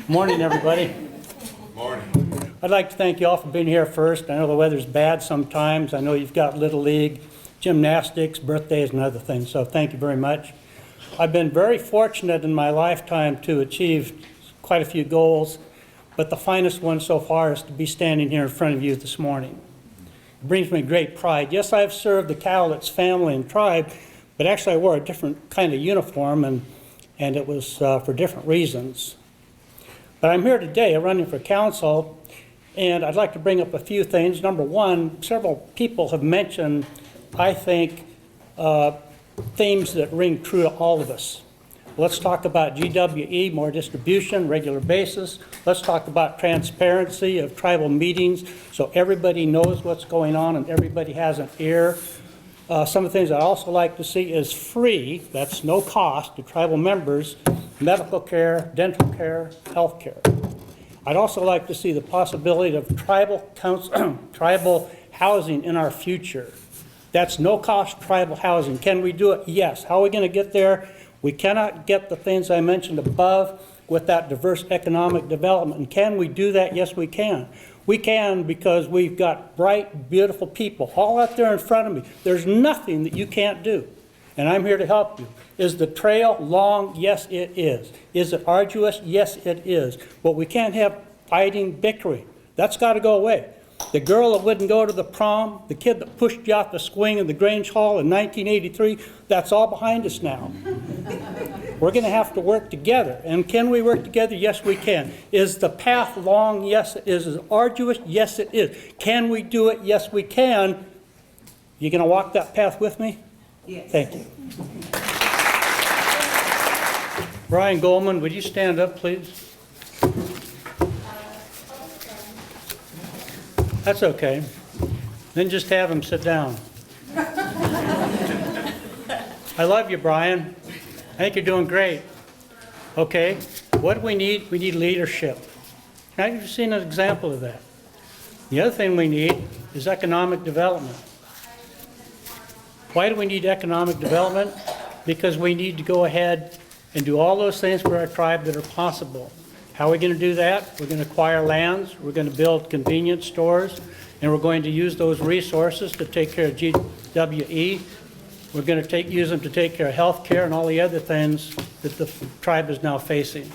Morning, everybody. Morning. I'd like to thank you all for being here first. I know the weather's bad sometimes. I know you've got Little League, gymnastics, birthdays, and other things, so thank you very much. I've been very fortunate in my lifetime to achieve quite a few goals, but the finest one so far is to be standing here in front of you this morning. It brings me great pride. Yes, I've served the Cowlitz family and tribe, but actually I wore a different kind of uniform, and it was for different reasons. But I'm here today running for council, and I'd like to bring up a few things. Number one, several people have mentioned, I think, themes that ring true to all of us. Let's talk about GWE, more distribution, regular basis. Let's talk about transparency of tribal meetings so everybody knows what's going on and everybody has an ear. Some of the things I'd also like to see is free, that's no cost to tribal members, medical care, dental care, health care. I'd also like to see the possibility of tribal housing in our future. That's no cost tribal housing. Can we do it? Yes. How are we going to get there? We cannot get the things I mentioned above with that diverse economic development. And can we do that? Yes, we can. We can because we've got bright, beautiful people all out there in front of me. There's nothing that you can't do. And I'm here to help you. Is the trail long? Yes, it is. Is it arduous? Yes, it is. But we can't have fighting, bickering. That's got to go away. The girl that wouldn't go to the prom, the kid that pushed you off the swing in the Grange Hall in 1983, that's all behind us now. We're going to have to work together. And can we work together? Yes, we can. Is the path long? Yes, it is. Is it arduous? Yes, it is. Can we do it? Yes, we can. You going to walk that path with me? Yes. Thank you. Brian Goldman, would you stand up, please? That's okay. Then just have him sit down. I love you, Brian. I think you're doing great. Okay, what do we need? We need leadership. Now you've seen an example of that. The other thing we need is economic development. Why do we need economic development? Because we need to go ahead and do all those things for our tribe that are possible. How are we going to do that? We're going to acquire lands, we're going to build convenience stores, and we're going to use those resources to take care of GWE. We're going to use them to take care of health care and all the other things that the tribe is now facing.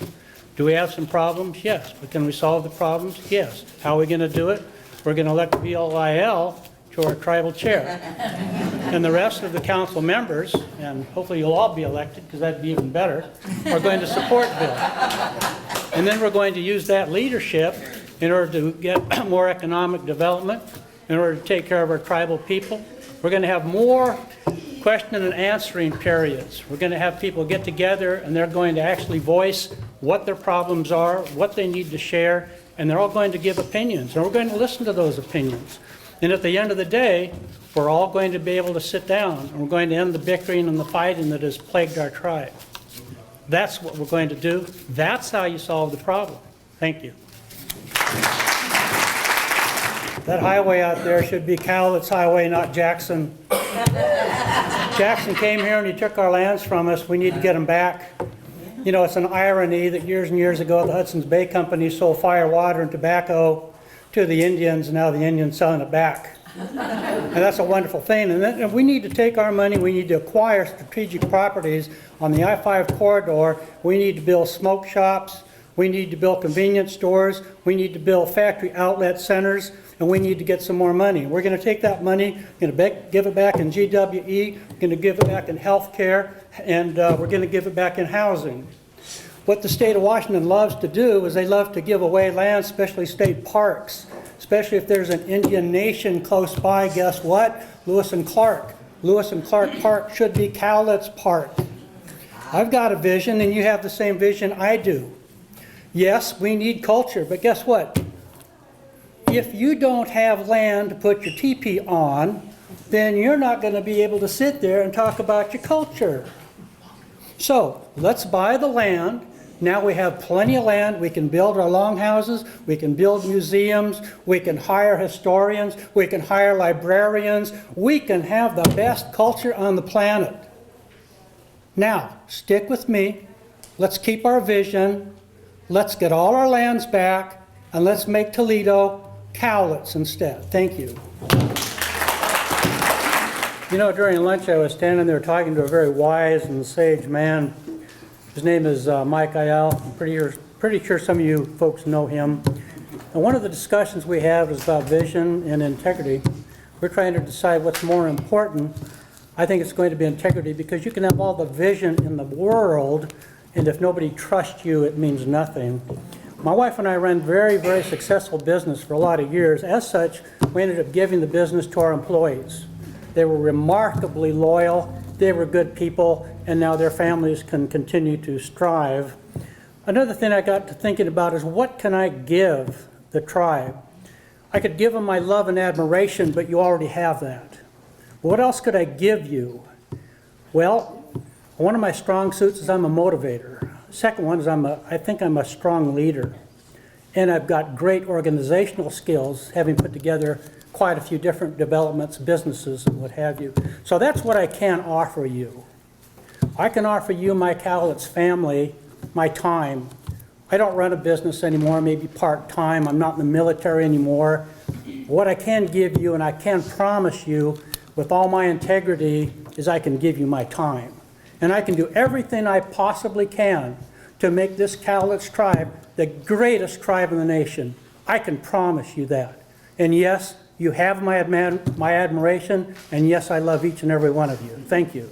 Do we have some problems? Yes. But can we solve the problems? Yes. How are we going to do it? We're going to elect VLIL to our tribal chair. And the rest of the council members, and hopefully you'll all be elected because that'd be even better, are going to support Bill. And then we're going to use that leadership in order to get more economic development, in order to take care of our tribal people. We're going to have more question and answering periods. We're going to have people get together and they're going to actually voice what their problems are, what they need to share, and they're all going to give opinions. And we're going to listen to those opinions. And at the end of the day, we're all going to be able to sit down and we're going to end the bickering and the fighting that has plagued our tribe. That's what we're going to do. That's how you solve the problem. Thank you. That highway out there should be Cowlitz Highway, not Jackson. Jackson came here and he took our lands from us. We need to get them back. You know, it's an irony that years and years ago the Hudson's Bay Company sold fire, water, and tobacco to the Indians, and now the Indians selling it back. And that's a wonderful thing. And then if we need to take our money, we need to acquire strategic properties on the I-5 corridor. We need to build smoke shops. We need to build convenience stores. We need to build factory outlet centers. And we need to get some more money. We're going to take that money, we're going to give it back in GWE, we're going to give it back in health care, and we're going to give it back in housing. What the state of Washington loves to do is they love to give away land, especially state parks, especially if there's an Indian nation close by. Guess what? Lewis and Clark. Lewis and Clark Park should be Cowlitz Park. I've got a vision, and you have the same vision I do. Yes, we need culture, but guess what? If you don't have land to put your teepee on, then you're not going to be able to sit there and talk about your culture. So let's buy the land. Now we have plenty of land. We can build our longhouses. We can build museums. We can hire historians. We can hire librarians. We can have the best culture on the planet. Now, stick with me. Let's keep our vision. let's get all our lands back, and let's make Toledo Cowlitz instead. Thank you. You know, during lunch, I was standing there talking to a very wise and sage man. His name is Mike Ayal. I'm pretty sure some of you folks know him. And one of the discussions we have is about vision and integrity. We're trying to decide what's more important. I think it's going to be integrity, because you can have all the vision in the world, and if nobody trusts you, it means nothing. My wife and I ran very, very successful business for a lot of years. As such, we ended up giving the business to our employees. They were remarkably loyal, they were good people, and now their families can continue to strive. Another thing I got to thinking about is, what can I give the tribe? I could give them my love and admiration, but you already have that. What else could I give you? Well, one of my strong suits is I'm a motivator. Second one is I think I'm a strong leader. And I've got great organizational skills, having put together quite a few different developments, businesses, and what have you. So that's what I can offer you. I can offer you, my Cowlitz family, my time. I don't run a business anymore, maybe part-time. I'm not in the military anymore. What I can give you, and I can promise you with all my integrity, is I can give you my time. And I can do everything I possibly can to make this Cowlitz tribe the greatest tribe in the nation. I can promise you that. And yes, you have my admiration, and yes, I love each and every one of you. Thank you.